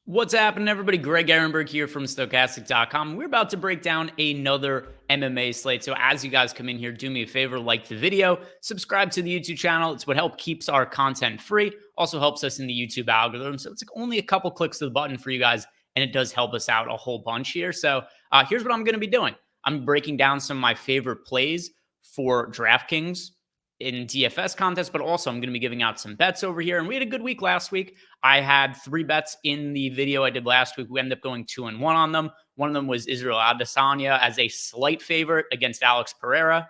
What's happening, everybody? Greg Ehrenberg here from Stokastic.com. We're about to break down another MMA slate. So as you guys come in here, do me a favor, like the video, subscribe to the YouTube channel. It's what helps keeps our content free. Also helps us in the YouTube algorithm. So it's only a couple clicks of the button for you guys, and it does help us out a whole bunch here. So here's what I'm going to be doing. I'm breaking down some of my favorite plays for DraftKings in DFS contests, but also I'm going to be giving out some bets over here. And we had a good week last week. I had 3 bets in the video I did last week. We ended up going 2-1 on them. One of them was Israel Adesanya as a slight favorite against Alex Pereira.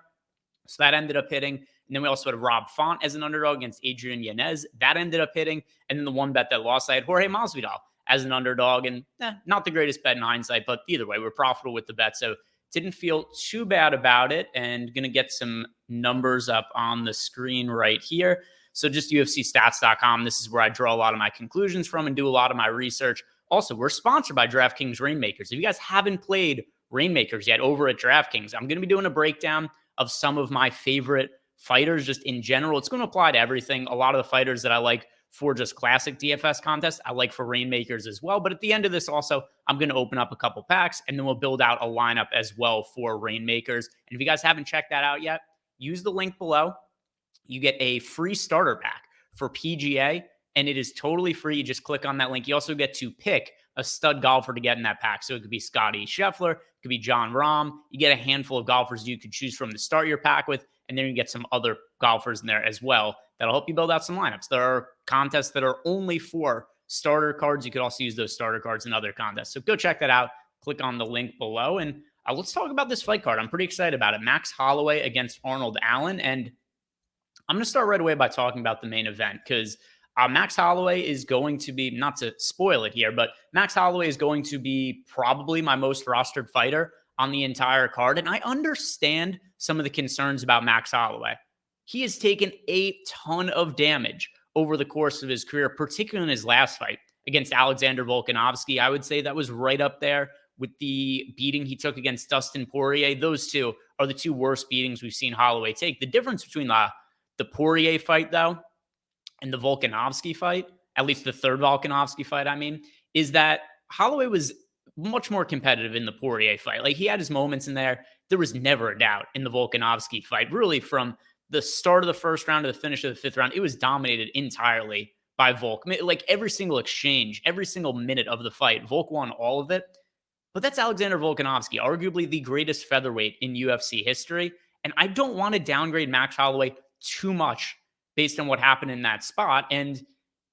So that ended up hitting. And then we also had Rob Font as an underdog against Adrian Yanez. That ended up hitting. And then the one bet that lost, I had Jorge Masvidal as an underdog. And not the greatest bet in hindsight, but either way, we're profitable with the bet. So didn't feel too bad about it, and going to get some numbers up on the screen right here. So just UFCstats.com. This is where I draw a lot of my conclusions from and do a lot of my research. Also, we're sponsored by DraftKings Rainmakers. If you guys haven't played Rainmakers yet over at DraftKings, I'm going to be doing a breakdown of some of my favorite fighters just in general. It's going to apply to everything. A lot of the fighters that I like for just classic DFS contests, I like for Rainmakers as well. But at the end of this also, I'm going to open up a couple packs, and then we'll build out a lineup as well for Rainmakers. And if you guys haven't checked that out yet, use the link below. You get a free starter pack for PGA, and it is totally free. You just click on that link. You also get to pick a stud golfer to get in that pack. So it could be Scotty Scheffler, it could be John Rahm. You get a handful of golfers you could choose from to start your pack with, and then you get some other golfers in there as well that'll help you build out some lineups. There are contests that are only for starter cards. You could also use those starter cards in other contests. So go check that out. Click on the link below. And let's talk about this fight card. I'm pretty excited about it. Max Holloway against Arnold Allen. And I'm going to start right away by talking about the main event, because Max Holloway is going to be, not to spoil it here, but Max Holloway is going to be probably my most rostered fighter on the entire card. And I understand some of the concerns about Max Holloway. He has taken a ton of damage over the course of his career, particularly in his last fight against Alexander Volkanovski. I would say that was right up there with the beating he took against Dustin Poirier. Those two are the 2 worst beatings we've seen Holloway take. The difference between the Poirier fight, though, and the Volkanovski fight, at least the third Volkanovski fight, is that Holloway was much more competitive in the Poirier fight. Like, he had his moments in there. There was never a doubt in the Volkanovski fight. Really, from the start of the first round to the finish of the 5th round, it was dominated entirely by Volk. Like, every single exchange, every single minute of the fight, Volk won all of it. But that's Alexander Volkanovski, arguably the greatest featherweight in UFC history. And I don't want to downgrade Max Holloway too much based on what happened in that spot. And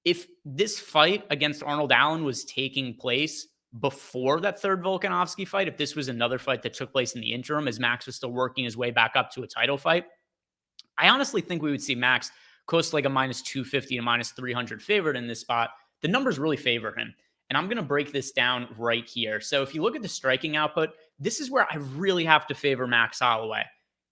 if this fight against Arnold Allen was taking place before that third Volkanovski fight, if this was another fight that took place in the interim as Max was still working his way back up to a title fight, I honestly think we would see Max close to like a minus 250 to minus 300 favorite in this spot. The numbers really favor him. And I'm going to break this down right here. So if you look at the striking output, this is where I really have to favor Max Holloway.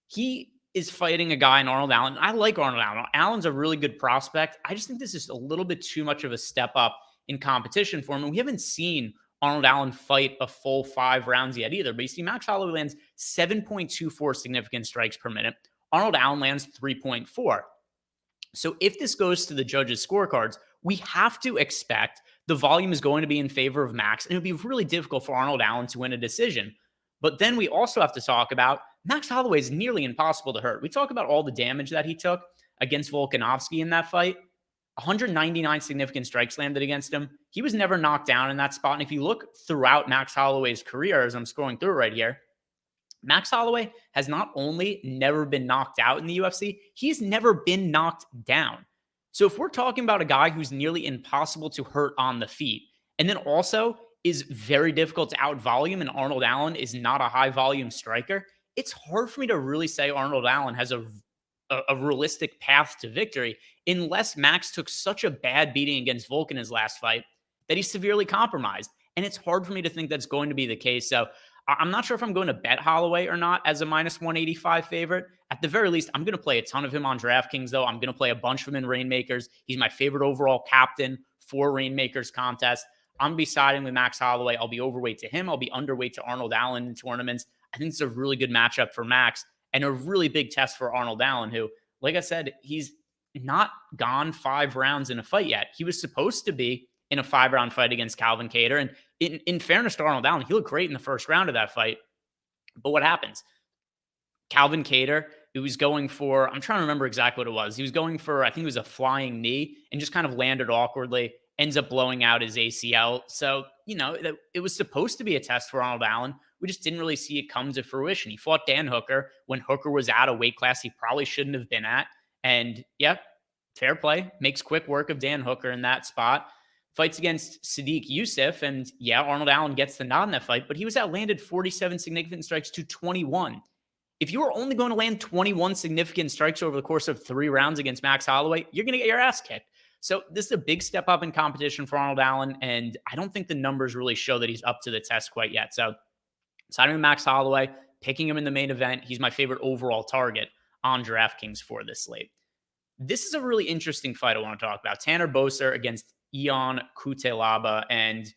He is fighting a guy in Arnold Allen. I like Arnold Allen. Allen's a really good prospect. I just think this is a little bit too much of a step up in competition for him. And we haven't seen Arnold Allen fight a full 5 rounds yet either. But you see Max Holloway lands 7.24 significant strikes per minute. Arnold Allen lands 3.4. So if this goes to the judges' scorecards, we have to expect the volume is going to be in favor of Max, and it would be really difficult for Arnold Allen to win a decision. But then we also have to talk about Max Holloway is nearly impossible to hurt. We talk about all the damage that he took against Volkanovski in that fight. 199 significant strikes landed against him. He was never knocked down in that spot. And if you look throughout Max Holloway's career, as I'm scrolling through right here, Max Holloway has not only never been knocked out in the UFC, he's never been knocked down. So if we're talking about a guy who's nearly impossible to hurt on the feet, and then also is very difficult to out volume, and Arnold Allen is not a high volume striker, it's hard for me to really say Arnold Allen has a realistic path to victory unless Max took such a bad beating against Volk in his last fight that he's severely compromised. And it's hard for me to think that's going to be the case. So I'm not sure if I'm going to bet Holloway or not as a minus 185 favorite. At the very least, I'm going to play a ton of him on DraftKings, though. I'm going to play a bunch of him in Rainmakers. He's my favorite overall captain for Rainmakers contest. I'm going to be siding with Max Holloway. I'll be overweight to him. I'll be underweight to Arnold Allen in tournaments. I think it's a really good matchup for Max and a really big test for Arnold Allen, who, like I said, he's not gone 5 rounds in a fight yet. He was supposed to be in a 5-round fight against Calvin Kattar. And in fairness to Arnold Allen, he looked great in the first round of that fight. But what happens? Calvin Kattar, who was going for, I'm trying to remember exactly what it was. He was going for, I think it was a flying knee and just kind of landed awkwardly, ends up blowing out his ACL. So, it was supposed to be a test for Arnold Allen. We just didn't really see it come to fruition. He fought Dan Hooker when Hooker was at a weight class he probably shouldn't have been at. And yeah, fair play. Makes quick work of Dan Hooker in that spot. Fights against Sadiq Youssef. And yeah, Arnold Allen gets the nod in that fight, but he was outlanded 47 significant strikes to 21. If you are only going to land 21 significant strikes over the course of 3 rounds against Max Holloway, you're going to get your ass kicked. So this is a big step up in competition for Arnold Allen, and I don't think the numbers really show that he's up to the test quite yet. So signing with Max Holloway, picking him in the main event, he's my favorite overall target on DraftKings for this slate. This is a really interesting fight I want to talk about. Tanner Boser against Ion Cutelaba, and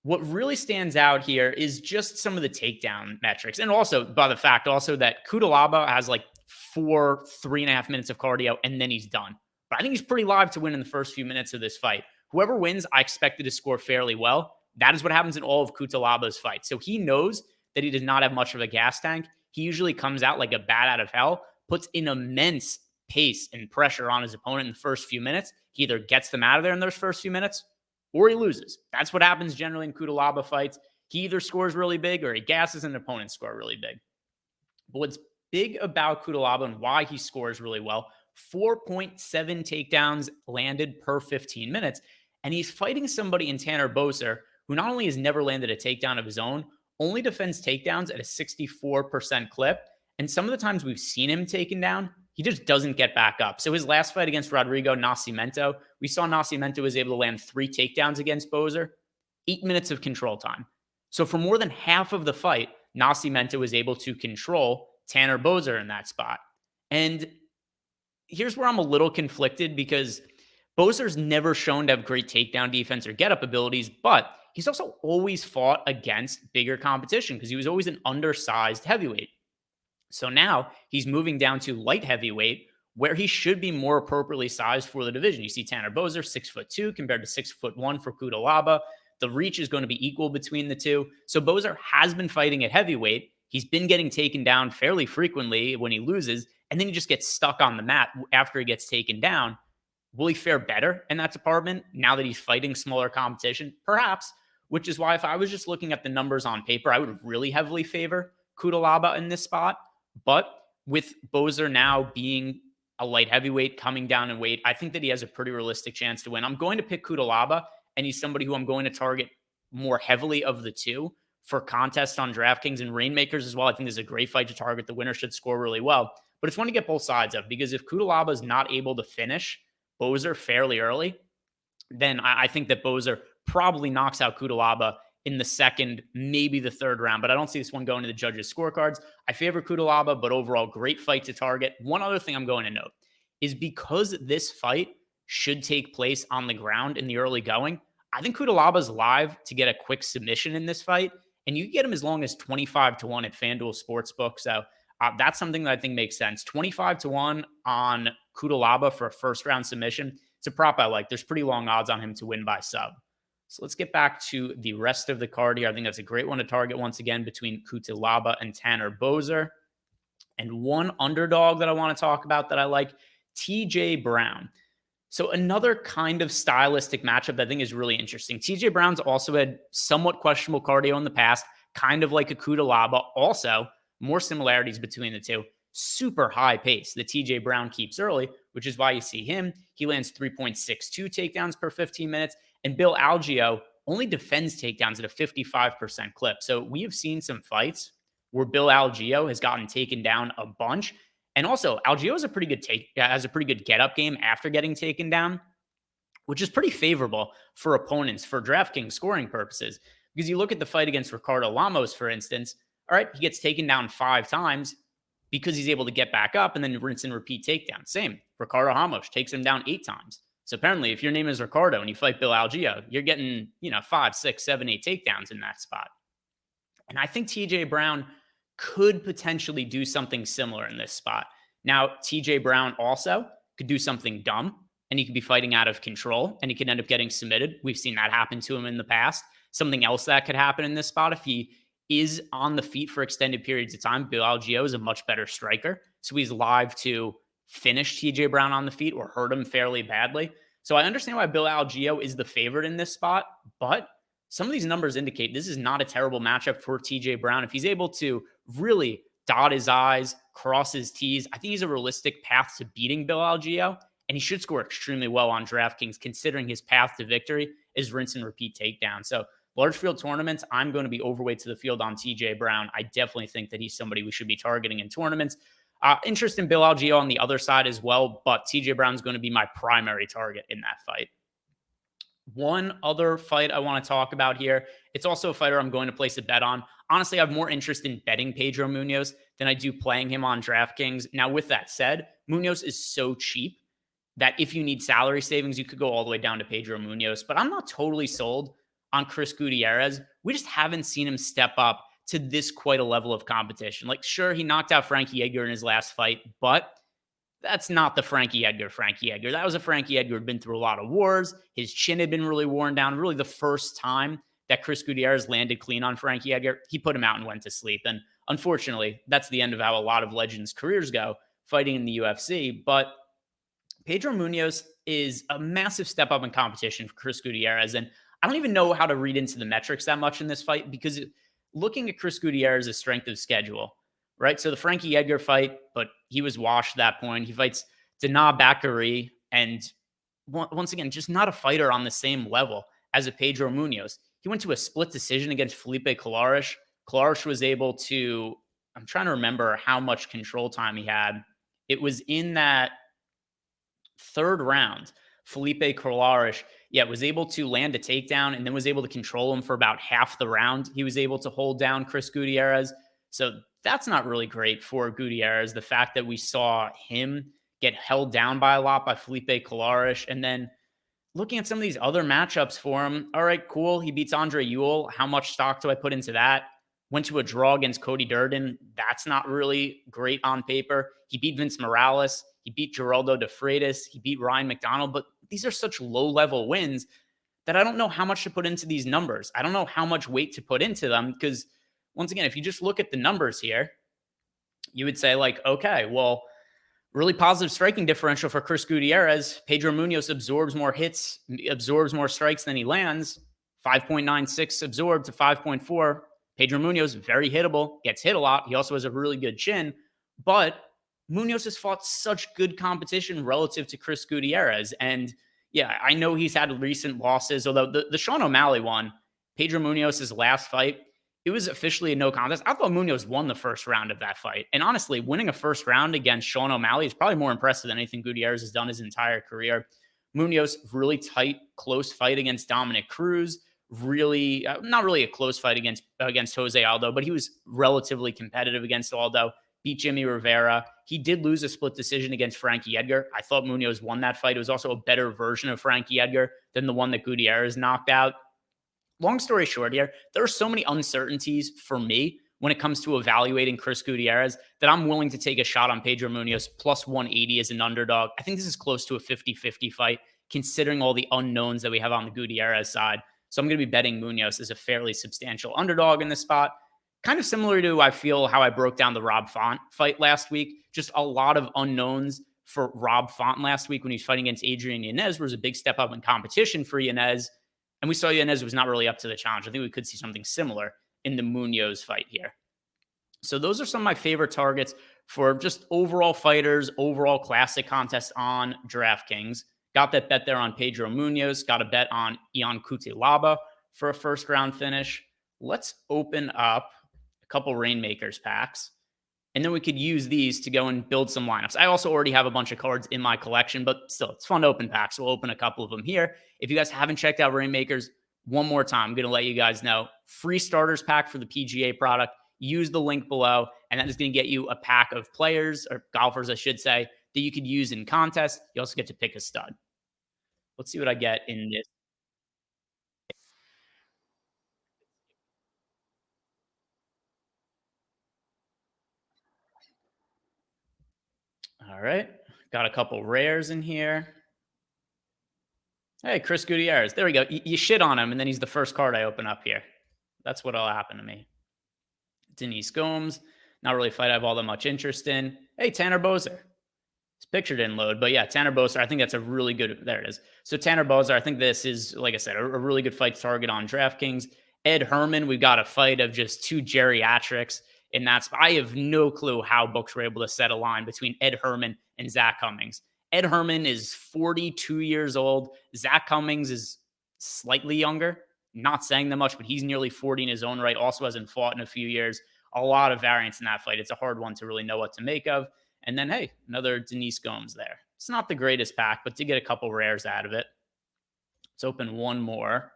what really stands out here is just some of the takedown metrics. And also by the fact that Cutelaba has like 3.5 minutes of cardio and then he's done. But I think he's pretty live to win in the first few minutes of this fight. Whoever wins, I expected to score fairly well. That is what happens in all of Cutelaba's fights. So he knows that he does not have much of a gas tank. He usually comes out like a bat out of hell, puts an immense pace and pressure on his opponent in the first few minutes. He either gets them out of there in those first few minutes or he loses. That's what happens generally in Cutelaba fights. He either scores really big or he gasses an opponent score really big. But what's big about Cutelaba and why he scores really well, 4.7 takedowns landed per 15 minutes. And he's fighting somebody in Tanner Boser who not only has never landed a takedown of his own, only defends takedowns at a 64% clip. And some of the times we've seen him taken down, he just doesn't get back up. So his last fight against Rodrigo Nascimento, we saw Nascimento was able to land 3 takedowns against Boser, 8 minutes of control time. So for more than half of the fight, Nascimento was able to control Tanner Boser in that spot. And here's where I'm a little conflicted because Boser's never shown to have great takedown defense or get-up abilities, but he's also always fought against bigger competition because he was always an undersized heavyweight. So now he's moving down to light heavyweight where he should be more appropriately sized for the division. You see Tanner Boser, 6'2" compared to 6'1" for Cutelaba. The reach is going to be equal between the two. So Boser has been fighting at heavyweight. He's been getting taken down fairly frequently when he loses, and then he just gets stuck on the mat after he gets taken down. Will he fare better in that department now that he's fighting smaller competition? Perhaps, which is why if I was just looking at the numbers on paper, I would really heavily favor Cutelaba in this spot. But with Boser now being a light heavyweight coming down in weight, I think that he has a pretty realistic chance to win. I'm going to pick Cutelaba, and he's somebody who I'm going to target more heavily of the two for contests on DraftKings and Rainmakers as well. I think this is a great fight to target. The winner should score really well. But it's one to get both sides of, because if Cutelaba is not able to finish Boser fairly early, then I think that Boser probably knocks out Cutelaba in the second, maybe the third round. But I don't see this one going to the judges' scorecards. I favor Cutelaba, but overall, great fight to target. One other thing I'm going to note is because this fight should take place on the ground in the early going, I think Cutelaba's live to get a quick submission in this fight, and you can get him as long as 25-1 at FanDuel Sportsbook. So that's something that I think makes sense. 25-1 on Cutelaba for a first-round submission. It's a prop I like. There's pretty long odds on him to win by sub. So let's get back to the rest of the card here. I think that's a great one to target once again between Cutelaba and Tanner Boser. And one underdog that I want to talk about that I like, TJ Brown. So another kind of stylistic matchup that I think is really interesting. TJ Brown's also had somewhat questionable cardio in the past, kind of like a Cutelaba. Also, more similarities between the two. Super high pace that TJ Brown keeps early, which is why you see him. He lands 3.62 takedowns per 15 minutes. And Bill Algeo only defends takedowns at a 55% clip. So we have seen some fights where Bill Algeo has gotten taken down a bunch. And also, Algeo has a pretty good get-up game after getting taken down, which is pretty favorable for opponents for DraftKings scoring purposes. Because you look at the fight against Ricardo Lamos, for instance, all right, he gets taken down 5 times because he's able to get back up and then rinse and repeat takedown. Same, Ricardo Lamos takes him down 8 times. So apparently, if your name is Ricardo and you fight Bill Algeo, you're getting, 5, 6, 7, 8 takedowns in that spot. And I think TJ Brown could potentially do something similar in this spot. Now, TJ Brown also could do something dumb and he could be fighting out of control and he could end up getting submitted. We've seen that happen to him in the past. Something else that could happen in this spot, if he is on the feet for extended periods of time, Bill Algeo is a much better striker. So he's live to finish TJ Brown on the feet or hurt him fairly badly. So I understand why Bill Algeo is the favorite in this spot, but some of these numbers indicate this is not a terrible matchup for TJ Brown. If he's able to really dot his I's, cross his T's, I think he's a realistic path to beating Bill Algeo, and he should score extremely well on DraftKings considering his path to victory is rinse and repeat takedown. So large field tournaments, I'm going to be overweight to the field on TJ Brown. I definitely think that he's somebody we should be targeting in tournaments. Interest in Bill Algeo on the other side as well, but TJ Brown's going to be my primary target in that fight. One other fight I want to talk about here. It's also a fighter I'm going to place a bet on. Honestly, I have more interest in betting Pedro Munoz than I do playing him on DraftKings. Now, with that said, Munoz is so cheap that if you need salary savings, you could go all the way down to Pedro Munoz. But I'm not totally sold on Chris Gutierrez. We just haven't seen him step up to this quite a level of competition. Like, sure, he knocked out Frankie Edgar in his last fight, but that's not the Frankie Edgar. That was a Frankie Edgar who had been through a lot of wars. His chin had been really worn down. Really, the first time that Chris Gutierrez landed clean on Frankie Edgar, he put him out and went to sleep. And unfortunately, that's the end of how a lot of legends' careers go, fighting in the UFC. But Pedro Munoz is a massive step up in competition for Chris Gutierrez. And I don't even know how to read into the metrics that much in this fight because looking at Chris Gutierrez's strength of schedule, right? So the Frankie Edgar fight, but he was washed at that point. He fights Dana Bakary, and once again, just not a fighter on the same level as a Pedro Munoz. He went to a split decision against Felipe Colares. Colares was able to, I'm trying to remember how much control time he had. It was in that third round. Felipe Colares, was able to land a takedown and then was able to control him for about half the round. He was able to hold down Chris Gutierrez. So that's not really great for Gutierrez. The fact that we saw him get held down by a lot by Felipe Colares. And then looking at some of these other matchups for him, all right, cool. He beats Andre Ewell. How much stock do I put into that? Went to a draw against Cody Durden. That's not really great on paper. He beat Vince Morales. He beat Geraldo de Freitas. He beat Ryan McDonald. But these are such low-level wins that I don't know how much to put into these numbers. I don't know how much weight to put into them because, once again, if you just look at the numbers here, you would say, like, okay, well, really positive striking differential for Chris Gutierrez. Pedro Munoz absorbs more hits, absorbs more strikes than he lands. 5.96 absorbed to 5.4. Pedro Munoz, very hittable, gets hit a lot. He also has a really good chin, but Munoz has fought such good competition relative to Chris Gutierrez. And yeah, I know he's had recent losses, although the Sean O'Malley one, Pedro Munoz's last fight, it was officially a no contest. I thought Munoz won the first round of that fight. And honestly, winning a first round against Sean O'Malley is probably more impressive than anything Gutierrez has done his entire career. Munoz, really tight, close fight against Dominic Cruz. Really, not really a close fight against Jose Aldo, but he was relatively competitive against Aldo. Beat Jimmy Rivera. He did lose a split decision against Frankie Edgar. I thought Munoz won that fight. It was also a better version of Frankie Edgar than the one that Gutierrez knocked out. Long story short here, there are so many uncertainties for me when it comes to evaluating Chris Gutierrez that I'm willing to take a shot on Pedro Munoz plus 180 as an underdog. I think this is close to a 50-50 fight, considering all the unknowns that we have on the Gutierrez side. So I'm going to be betting Munoz as a fairly substantial underdog in this spot. Kind of similar to, I feel, how I broke down the Rob Font fight last week. Just a lot of unknowns for Rob Font last week when he was fighting against Adrian Yanez, was a big step up in competition for Yanez. And we saw Yanez was not really up to the challenge. I think we could see something similar in the Munoz fight here. So those are some of my favorite targets for just overall fighters, overall classic contests on DraftKings. Got that bet there on Pedro Munoz. Got a bet on Ion Cutelaba for a first round finish. Let's open up a couple Rainmakers packs, and then we could use these to go and build some lineups. I also already have a bunch of cards in my collection, but still, it's fun to open packs. So we'll open a couple of them here. If you guys haven't checked out Rainmakers, one more time, I'm going to let you guys know. Free starters pack for the PGA product. Use the link below, and that is going to get you a pack of players, or golfers, I should say, that you could use in contests. You also get to pick a stud. Let's see what I get in this. All right. Got a couple rares in here. Hey, Chris Gutierrez. There we go. You shit on him, and then he's the first card I open up here. That's what'll happen to me. Denise Gomes. Not really a fight I have all that much interest in. Hey, Tanner Boser. His picture didn't load, but yeah, Tanner Boser. I think that's a really good. There it is. So Tanner Boser. I think this is, like I said, a really good fight to target on DraftKings. Ed Herman. We've got a fight of just two geriatrics in that spot. I have no clue how books were able to set a line between Ed Herman and Zach Cummings. Ed Herman is 42 years old. Zach Cummings is slightly younger. Not saying that much, but he's nearly 40 in his own right. Also hasn't fought in a few years. A lot of variance in that fight. It's a hard one to really know what to make of. And then, hey, another Denise Gomes there. It's not the greatest pack, but to get a couple rares out of it. Let's open one more.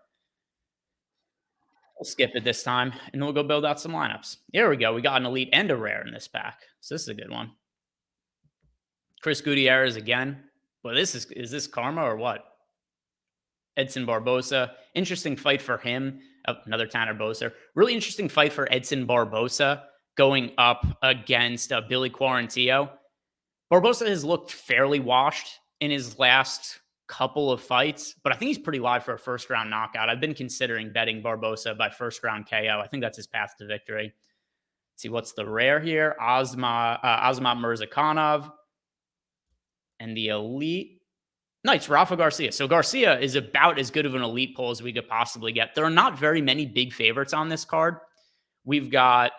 We'll skip it this time, and we'll go build out some lineups. Here we go. We got an elite and a rare in this pack. So this is a good one. Chris Gutierrez again. Well, is this karma or what? Edson Barbosa. Interesting fight for him. Oh, another Tanner Boser. Really interesting fight for Edson Barbosa going up against Billy Quarantillo. Barbosa has looked fairly washed in his last couple of fights, but I think he's pretty live for a first round knockout. I've been considering betting Barbosa by first round KO. I think that's his path to victory. Let's see what's the rare here. Azamat Mirzakhanov. And the elite. No, it's Rafa Garcia. So Garcia is about as good of an elite pull as we could possibly get. There are not very many big favorites on this card. We've got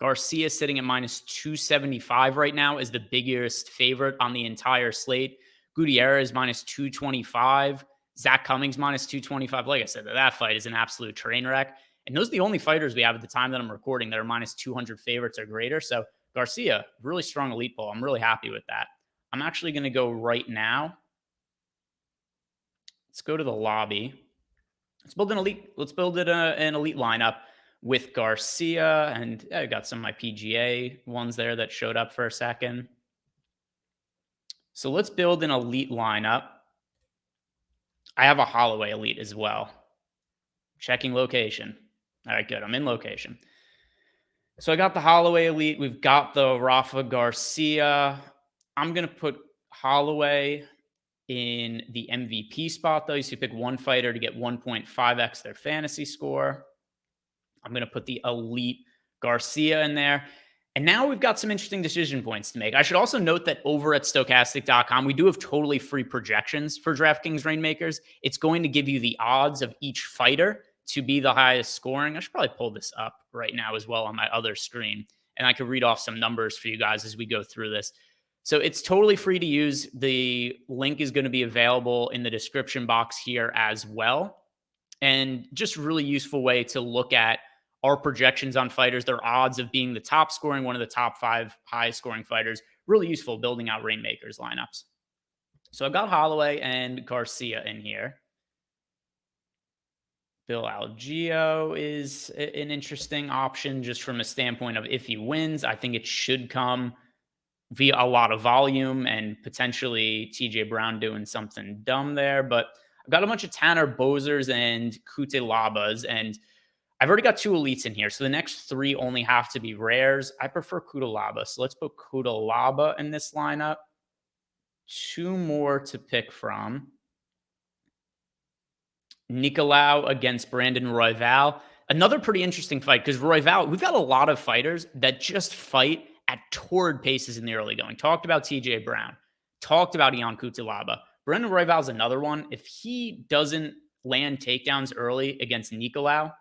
Garcia sitting at minus 275 right now as the biggest favorite on the entire slate. Gutierrez minus 225. Zach Cummings minus 225. Like I said, that fight is an absolute train wreck. And those are the only fighters we have at the time that I'm recording that are minus 200 favorites or greater. So Garcia, really strong elite pull. I'm really happy with that. I'm actually going to go right now. Let's go to the lobby. Let's build an elite. Let's build an elite lineup with Garcia, and I got some of my PGA ones there that showed up for a second. So let's build an elite lineup. I have a Holloway elite as well. Checking location. All right, good. I'm in location. So I got the Holloway elite. We've got the Rafa Garcia. I'm going to put Holloway in the MVP spot, though. So you pick one fighter to get 1.5x their fantasy score. I'm going to put the elite Garcia in there. And now we've got some interesting decision points to make. I should also note that over at Stokastic.com, we do have totally free projections for DraftKings Rainmakers. It's going to give you the odds of each fighter to be the highest scoring. I should probably pull this up right now as well on my other screen, and I could read off some numbers for you guys as we go through this. So it's totally free to use. The link is going to be available in the description box here as well. And just a really useful way to look at our projections on fighters, their odds of being the top scoring, one of the top 5 highest scoring fighters. Really useful building out Rainmakers lineups. So I've got Holloway and Garcia in here. Bill Algeo is an interesting option just from a standpoint of if he wins, I think it should come via a lot of volume and potentially TJ Brown doing something dumb there. But I've got a bunch of Tanner Bosers and Kutelabas, and I've already got 2 elites in here. So the next 3 only have to be rares. I prefer Kutelaba. So let's put Kutelaba in this lineup. 2 more to pick from. Nicolau against Brandon Royval. Another pretty interesting fight because Royval, we've got a lot of fighters that just fight at torrid paces in the early going. Talked about TJ Brown. Talked about Ion Kutelaba. Brandon Royval is another one. If he doesn't land takedowns early against Nicolau,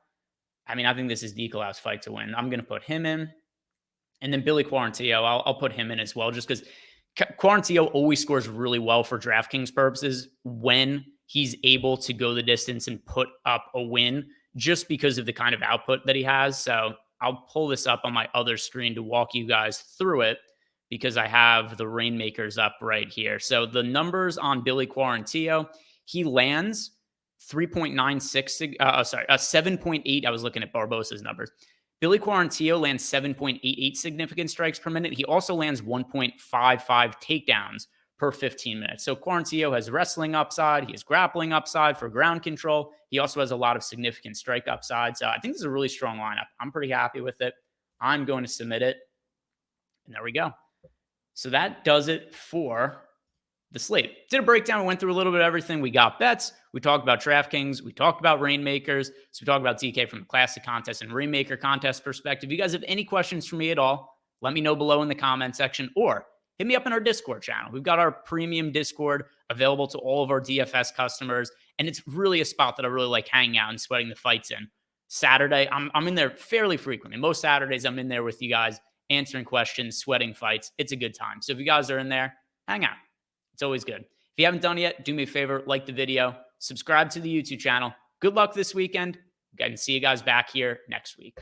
I mean, I think this is Nicolau's fight to win. I'm going to put him in. And then Billy Quarantillo, I'll put him in as well, just because Quarantillo always scores really well for DraftKings purposes when he's able to go the distance and put up a win just because of the kind of output that he has. So I'll pull this up on my other screen to walk you guys through it because I have the Rainmakers up right here. So the numbers on Billy Quarantillo, he lands 3.96, 7.8. I was looking at Barbosa's numbers. Billy Quarantillo lands 7.88 significant strikes per minute. He also lands 1.55 takedowns per 15 minutes. So Quarantillo has wrestling upside. He has grappling upside for ground control. He also has a lot of significant strike upside. So I think this is a really strong lineup. I'm pretty happy with it. I'm going to submit it. And there we go. So that does it for the slate. Did a breakdown. We went through a little bit of everything. We got bets. We talked about DraftKings. We talked about Rainmakers. So we talked about DK from the Classic contest and Rainmaker contest perspective. If you guys have any questions for me at all, let me know below in the comment section or hit me up in our Discord channel. We've got our premium Discord available to all of our DFS customers. And it's really a spot that I really like hanging out and sweating the fights in. Saturday, I'm in there fairly frequently. Most Saturdays, I'm in there with you guys, answering questions, sweating fights. It's a good time. So if you guys are in there, hang out. It's always good. If you haven't done it yet, do me a favor, like the video, subscribe to the YouTube channel. Good luck this weekend. And see you guys back here next week.